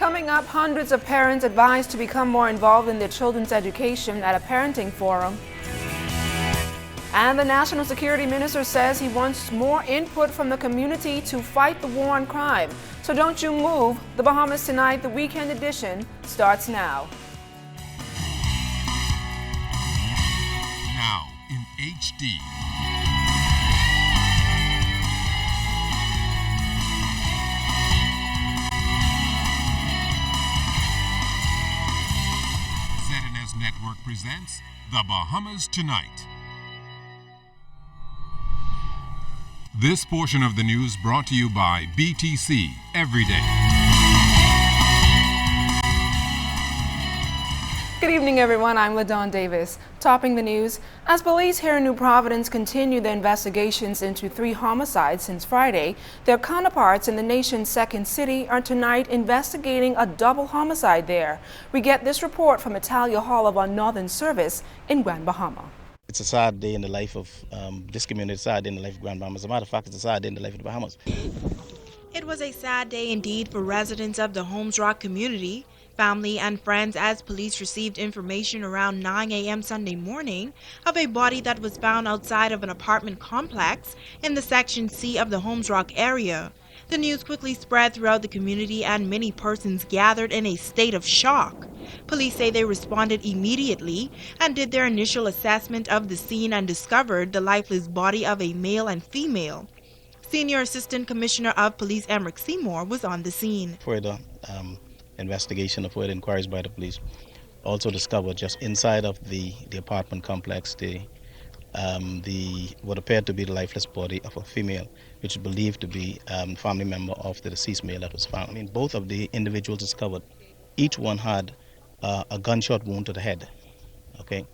Coming up, hundreds of parents advised to become more involved in their children's education at a parenting forum. And the National Security Minister says he wants more input from the community to fight the war on crime. So don't you move. The Bahamas Tonight, the weekend edition, starts now. Now in HD. ZNS Network presents The Bahamas Tonight. This portion of the news brought to you by BTC Everyday. Good evening, everyone. I'm LaDawn Davis. Topping the news, as police here in New Providence continue their investigations into 3 homicides since Friday, their counterparts in the nation's second city are tonight investigating a double homicide there. We get this report from Italia Hall of our Northern Service in Grand Bahama. It's a sad day in the life of this community, a sad day in the life of Grand Bahama. As a matter of fact, it's a sad day in the life of the Bahamas. It was a sad day indeed for residents of the Holmes Rock community, family and friends, as police received information around 9 a.m. Sunday morning of a body that was found outside of an apartment complex in the Section C of the Holmes Rock area. The news quickly spread throughout the community and many persons gathered in a state of shock. Police say they responded immediately and did their initial assessment of the scene and discovered the lifeless body of a male and female. Senior Assistant Commissioner of Police Emric Seymour was on the scene. Further investigation of further inquiries by the police also discovered just inside of the apartment complex what appeared to be the lifeless body of a female, which is believed to be a family member of the deceased male that was found. I mean, both of the individuals discovered, each one had a gunshot wound to the head. Okay,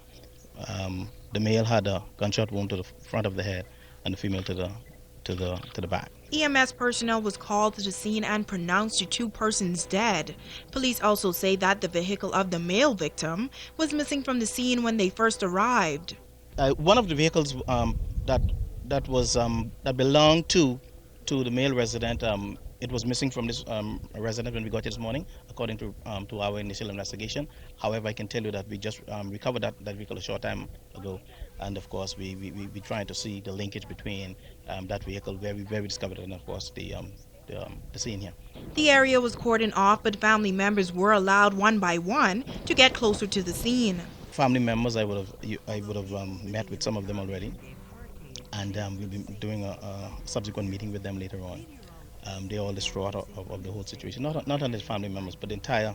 the male had a gunshot wound to the front of the head, and the female to the back. EMS personnel was called to the scene and pronounced the 2 persons dead. Police also say that the vehicle of the male victim was missing from the scene when they first arrived. One of the vehicles that belonged to the male resident, it was missing from this resident when we got here this morning, according to our initial investigation. However, I can tell you that we just recovered that vehicle a short time ago, and of course we trying to see the linkage between that vehicle where we discovered it, and of course the scene here. The area was cordoned off, but family members were allowed one by one to get closer to the scene. Family members, I would have met with some of them already, and we'll be doing a subsequent meeting with them later on. They're all distraught of the whole situation, not only family members, but the entire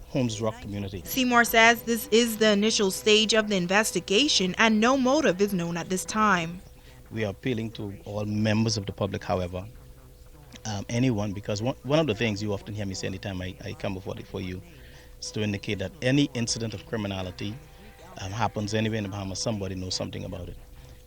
Holmes Rock community. Seymour says this is the initial stage of the investigation and no motive is known at this time. We are appealing to all members of the public, however, anyone, because one of the things you often hear me say anytime I come before you is to indicate that any incident of criminality happens anywhere in the Bahamas, somebody knows something about it.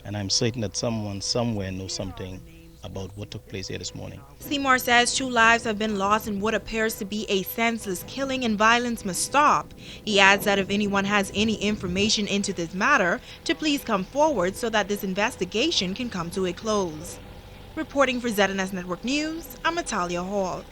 And I'm certain that someone somewhere knows something about what took place here this morning. Seymour says 2 lives have been lost in what appears to be a senseless killing, and violence must stop. He adds that if anyone has any information into this matter, to please come forward so that this investigation can come to a close. Reporting for ZNS Network News, I'm Italia Hall.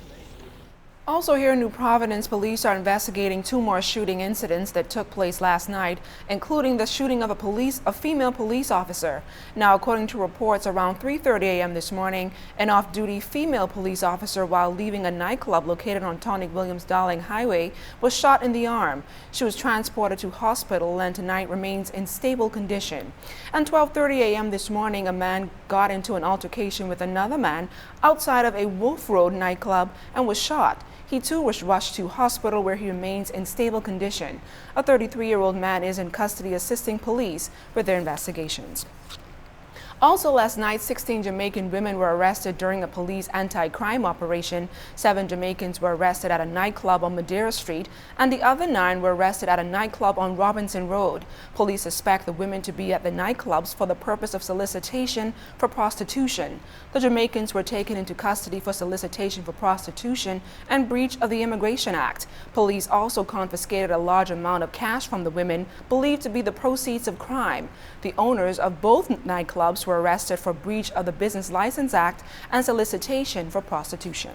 Also here in New Providence, police are investigating 2 more shooting incidents that took place last night, including the shooting of a female police officer. Now, according to reports, around 3:30 a.m. this morning, an off-duty female police officer, while leaving a nightclub located on Tonic Williams-Darling Highway, was shot in the arm. She was transported to hospital and tonight remains in stable condition. At 12:30 a.m. this morning, a man got into an altercation with another man outside of a Wolf Road nightclub and was shot. He too was rushed to hospital where he remains in stable condition. A 33-year-old man is in custody assisting police with their investigations. Also last night, 16 Jamaican women were arrested during a police anti-crime operation. 7 Jamaicans were arrested at a nightclub on Madeira Street, and the other 9 were arrested at a nightclub on Robinson Road. Police suspect the women to be at the nightclubs for the purpose of solicitation for prostitution. The Jamaicans were taken into custody for solicitation for prostitution and breach of the Immigration Act. Police also confiscated a large amount of cash from the women, believed to be the proceeds of crime. The owners of both nightclubs were arrested for breach of the Business License Act and solicitation for prostitution.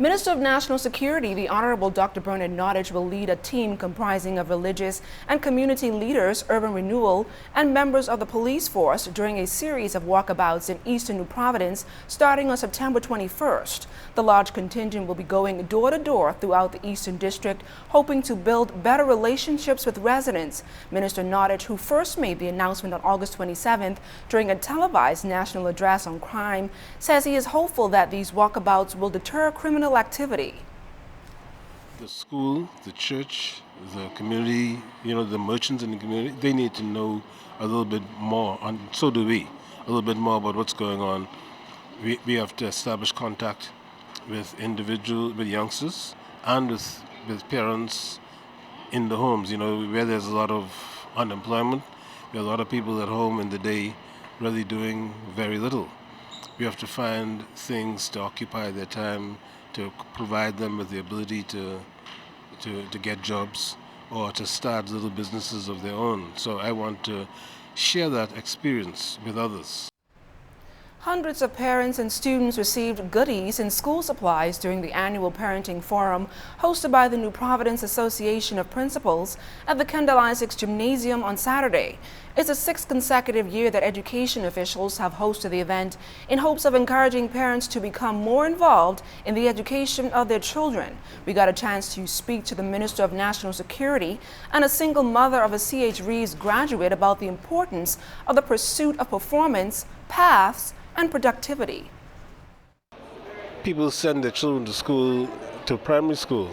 Minister of National Security, the Honorable Dr. Bernard Nottage, will lead a team comprising of religious and community leaders, urban renewal, and members of the police force during a series of walkabouts in eastern New Providence starting on September 21st. The large contingent will be going door to door throughout the Eastern District, hoping to build better relationships with residents. Minister Nottage, who first made the announcement on August 27th during a televised national address on crime, says he is hopeful that these walkabouts will deter criminal activity. The school, the church, the community, the merchants in the community, they need to know a little bit more, and so do we, a little bit more about what's going on. We have to establish contact with youngsters and with parents in the homes, where there's a lot of unemployment. There are a lot of people at home in the day really doing very little. We have to find things to occupy their time, to provide them with the ability to get jobs or to start little businesses of their own. So I want to share that experience with others. Hundreds of parents and students received goodies and school supplies during the annual parenting forum hosted by the New Providence Association of Principals at the Kendall Isaacs Gymnasium on Saturday. It's the sixth consecutive year that education officials have hosted the event in hopes of encouraging parents to become more involved in the education of their children. We got a chance to speak to the Minister of National Security and a single mother of a C.H. Reeves graduate about the importance of the pursuit of performance, paths, and productivity. People send their children to school, to primary school,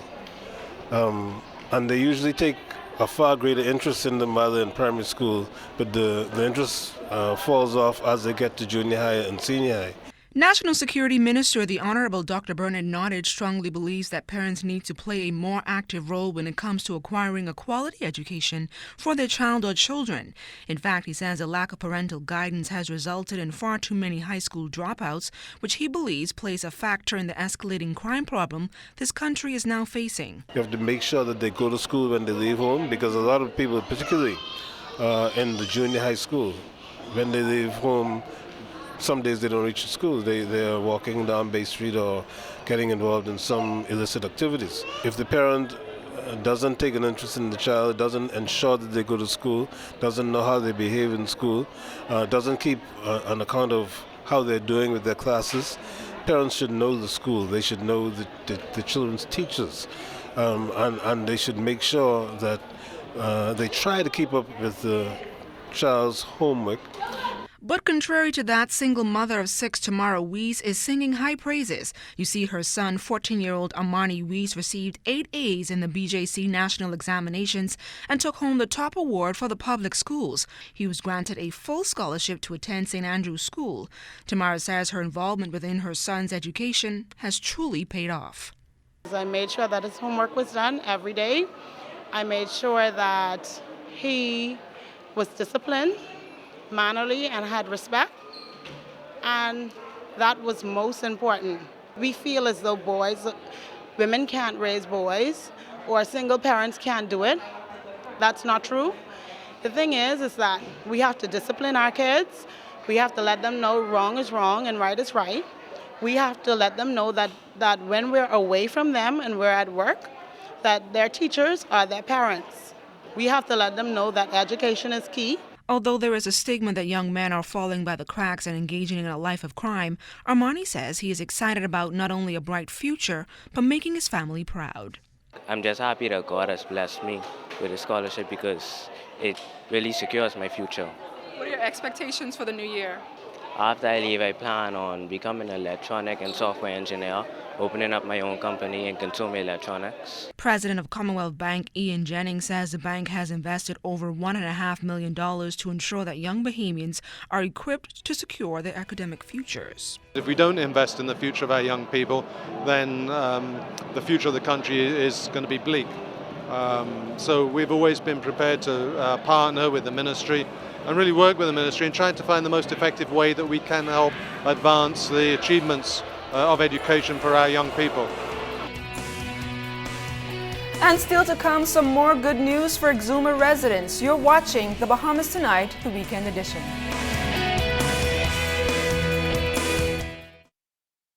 and they usually take a far greater interest in the mother in primary school, but the interest falls off as they get to junior high and senior high. National Security Minister, the Honorable Dr. Bernard Nottage, strongly believes that parents need to play a more active role when it comes to acquiring a quality education for their child or children. In fact, he says a lack of parental guidance has resulted in far too many high school dropouts, which he believes plays a factor in the escalating crime problem this country is now facing. You have to make sure that they go to school when they leave home, because a lot of people, particularly in the junior high school, when they leave home, some days they don't reach the school. They are walking down Bay Street or getting involved in some illicit activities. If the parent doesn't take an interest in the child, doesn't ensure that they go to school, doesn't know how they behave in school, doesn't keep an account of how they're doing with their classes, parents should know the school. They should know the children's teachers, and they should make sure that they try to keep up with the child's homework. But contrary to that, single mother of 6 Tamara Weiss is singing high praises. You see, her son, 14-year-old Armani Weiss, received 8 A's in the BJC national examinations and took home the top award for the public schools. He was granted a full scholarship to attend St. Andrew's School. Tamara says her involvement within her son's education has truly paid off. I made sure that his homework was done every day. I made sure that he was disciplined, mannerly, and had respect, and that was most important. We feel as though women can't raise boys, or single parents can't do it. That's not true. The thing is that we have to discipline our kids. We have to let them know wrong is wrong and right is right. We have to let them know that when we're away from them and we're at work, that their teachers are their parents. We have to let them know that education is key. Although there is a stigma that young men are falling by the cracks and engaging in a life of crime, Armani says he is excited about not only a bright future, but making his family proud. I'm just happy that God has blessed me with a scholarship because it really secures my future. What are your expectations for the new year? After I leave, I plan on becoming an electronic and software engineer, opening up my own company in consumer electronics. President of Commonwealth Bank Ian Jennings says the bank has invested over $1.5 million to ensure that young Bahamians are equipped to secure their academic futures. If we don't invest in the future of our young people, then the future of the country is going to be bleak. So we've always been prepared to partner with the ministry and really work with the ministry in trying to find the most effective way that we can help advance the achievements of education for our young people. And still to come, some more good news for Exuma residents. You're watching The Bahamas Tonight, the weekend edition.